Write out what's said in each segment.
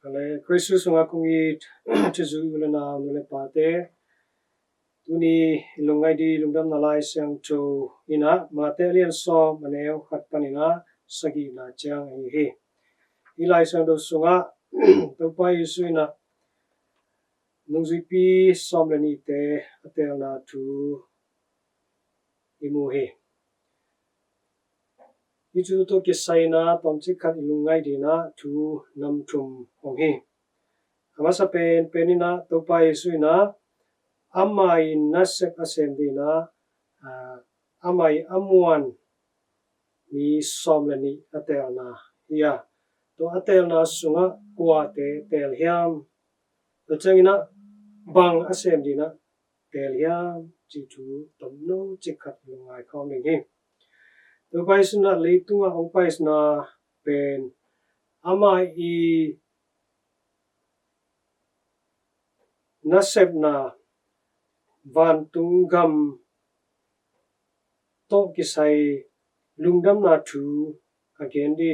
ale Kristus nga kungi tuzu ulana nule pate tuni lungai di lungdam nalai siang cho ina mate alian so maneo khat panina sagi na chang hi ilai sang do sunga to pa isu ina nungzipi somlani te atel na tu imu hi itu to kisaina tomchi khat lungai dina tu namthum hong hi amasa penina to pa isu ina amai nasek asendina amai amuan mi somlani atelna ya to atelna sunga kuate tel hiam to changina bang asendina tel hiam chitu tomno chikhat lungai khom hi to paisna leitunga ong paisna pen amai I nasebna van tungam to kisai lungdam na thu again di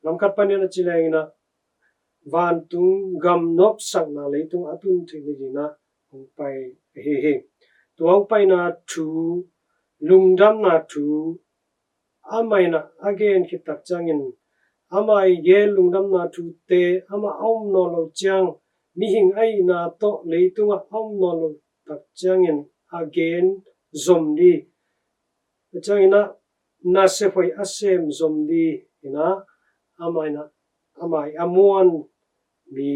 lamkat panena chilengina van tungam nop sak na leitung atun thigina ong pai he to ong pai na thu lungdam na thu amai na again kitak changin amai ye lungdam na thu te ama om no lo chang mi hing ai na to leitunga om no lo tak changin again zomdi changina na se foi asem zomdi ina amai amuan mi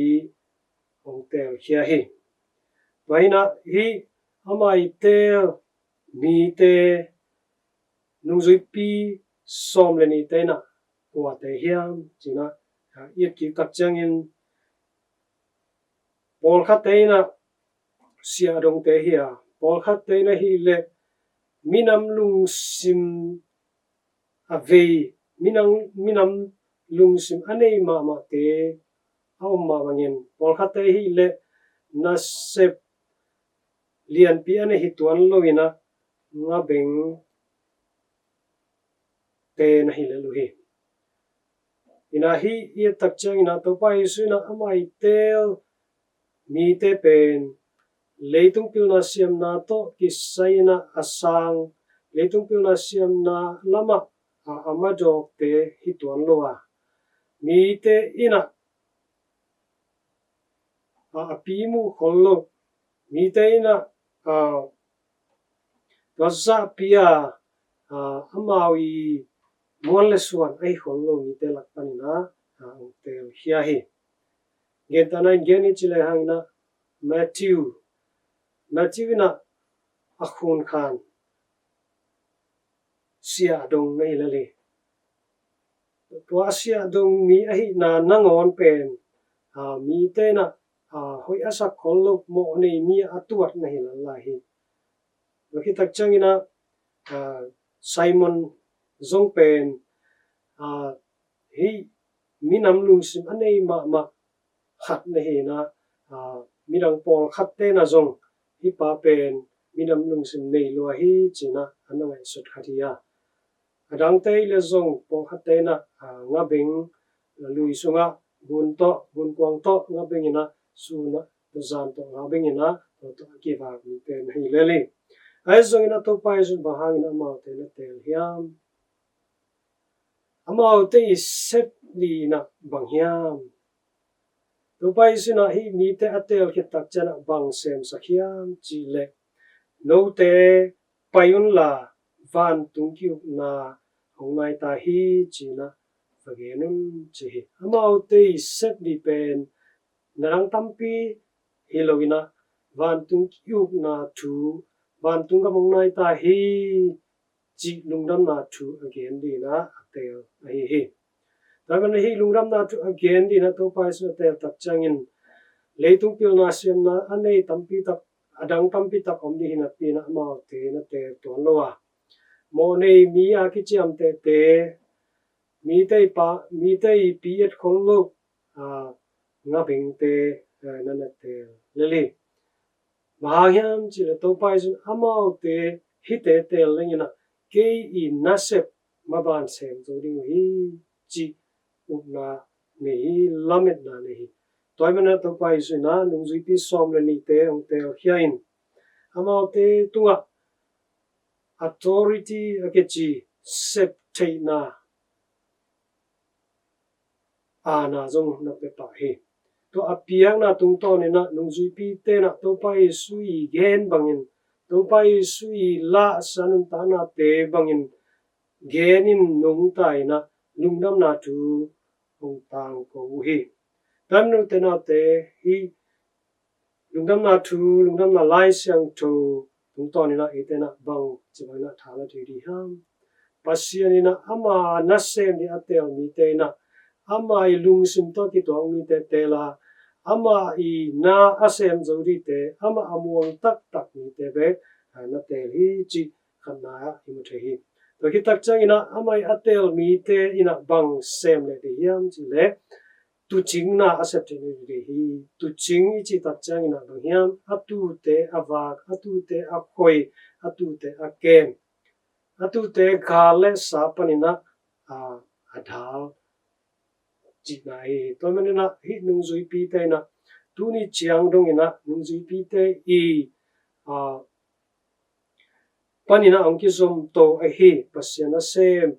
ongtel hia hi vaina hi amai tel mi te nungzuipi somleni te na kwa te hiam china yet ki tak changin pol khat te na sia dong te hia pol khat te na hi le minam lung sim avei minam lung sim anei ma te aum ma bangin pol khat te hi le na sep lian pi ane hi tuan loina nga beng te na hi le lu hi ina hi ye tak chang ina to pa isu na amai tel mi te pen leitung pilna siam na to kisaina asang leitung pilna siam na lama amadok te hi tuan lowa mi te ina apimu hollo mi te ina gaza pia amawi monle suan ai hollo mi te lakpanina tel hia hi gentana geni chile hangna Matthew ina akhun khan sia dong nei lali to sia dong mi ahi na nangon pen mi te na hoi asa khollo mo nei mi atuat nei lahi loki tak changina Simon zong pen hi minam lung sim anei ma khat nei na midang pol khat te na zong hi pa pen minam lung sim nei lo hi china anangai sut khatia adang te le zong pol khat te na nga beng lui sunga bun kwang to nga bengina su na zan to nga bengina to ki va mi pen hi leli ai zong ina to pai zun bahangina ma te na tel hiam amau te sep li na bang hiam to pai sina hi mi te atel ki tak chana bang sem sakhiam chi le no te payun la van tung kyu na hongai ta hi china vagenun chi amau te sep li pen narang tampi hilowina van tung kyu na thu van tung ka mongnai ta hi chi lungdam na thu again di na atel hi dagan hi lungdam na thu again di na to pai su tel tak changin leitung pil na siam na anei tampi tak adang tampi tak om di hina pi na ma te na te ton lowa mo nei mi a ki chiam te mi te pi et khol lo nga beng te na na te leli bahagyam chi le to pai su amau te hi te tel lengina ke I nasep maban sem zo ding hi chi upna nei lamet na nei toy mana to pai su na nung zui pi som le ni te ong te hiain amau te tunga authority akechi sep theina ana zong na pe pa he to apiang na tung to ne na nung zui pi te na to pai sui gen bangin to pai sui la sanun ta na te bangin genin nung tai na lungdam na tu ong tang ko hi tam nu te na te hi lungdam na tu lungdam na lai siang tu tung to ni na ite na bang chibai na thala thi ri ham pasiani na ama na sem ni atel ni te na ama I lung sim to ki to mi te te la ama I na asem zo ri te ama amuang tak tak ni te be na te hi chi khana hi mu the hi to ki tak chang ina ama I atel mi te ina bang sem le te hiam chi le tu ching na asep te ni de hi tu ching I chi tak chang ina bang hiam atu te awak atu te akhoi atu te akem atu te gale sa panina adhal chi na hi to mane na hi nung zui pi te na tu ni chiang dong ina nung zui pi te I panina ong ki som to a hi pasiana sem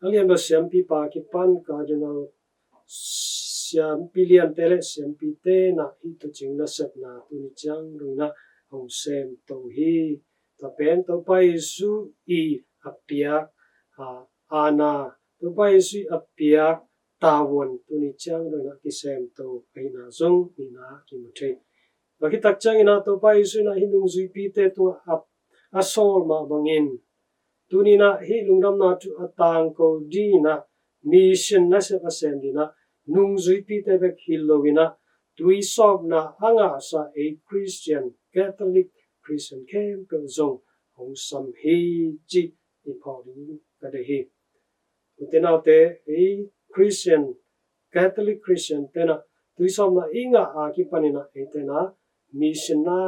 alian ba siam pi pa ki pan cardinal siam pilian tele siam pi te na hi to ching na sep na tu ni chiang dong na ong sem to hi ta pen to pai su I apiak ana to pai su apiak tawon tu ni chiang dong na ki sem to ai na zong ni na ki mu the ba ki tak chang ina to pai su na hinung zui pi te tu asol ma bangin tu ni na hi lungdam na tu atang ko di na mission na se pa sem di na nung zui pi te be hilowina tui sob na anga sa a Christian Catholic Christian kem pe zong hong sam hi chi I phau di ka de hi utena te a Christian Catholic Christian tena tui sob na inga a ki panina etena mission na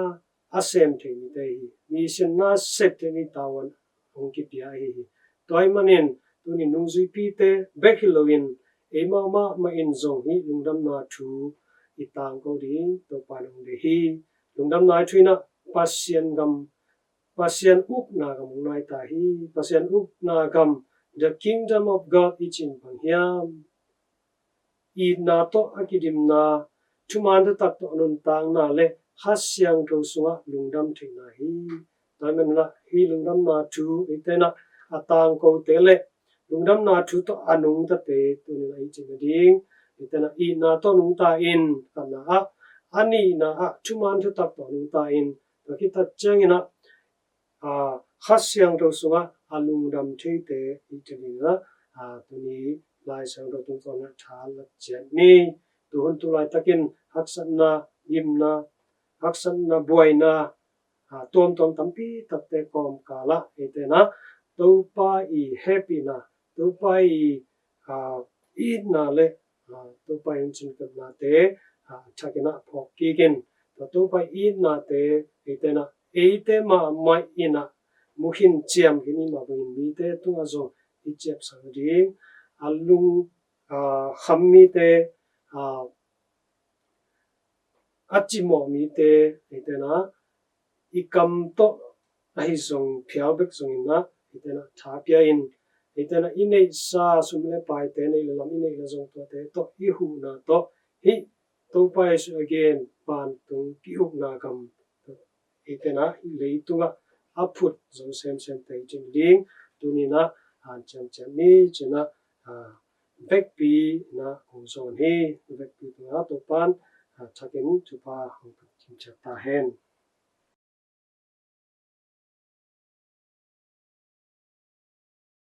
asem the ni te hi mission na set te ni tawan ong ki pia hi toy manin tu ni nung zui pi te bekilowin e ma in zong hi lungdam na thu itang ko ding to panong de hi lungdam na thu na pasien up na gam nai ta hi pasien up na gam the kingdom of God ichin pang hiam I na to akidim na chuman ta tak to nun tang na le hasyang to sunga lungdam thing na hi taiman na hi lungdam na thu itena atang ko tele lungdam na thu to anung ta te tu ni ai chi ding itena I na to nung ta in kana ani na chuman thu tak to nung ta in to ki ta chang ina hasyang to sunga alungdam the te I chi na tu ni lai sang to tung to na thal chen ni tu hun tu lai takin haksan na yim na haksan na buai na tom tampi tatte kom kala etena to pa I happy na to pa I na le to pa in chin ka na te chakina phok ki gen to pa I na te etena ete ma mai ina muhin chiam gini ma bin mi te tunga zo I chep sang ding alung hammi te achimo mi te etena ikam to ahi zong phiao bek zong na itena thapia in itena inei sa sumle pai te nei le lam inei la zong to te to I hu na to hi to pai su again pan tung ki hu na kam itena le tunga aput zong sem te jing ding tunina chan ni chena vek pi na ong zon hi vek pi tunga to pan chakin chupa hong kim chata hen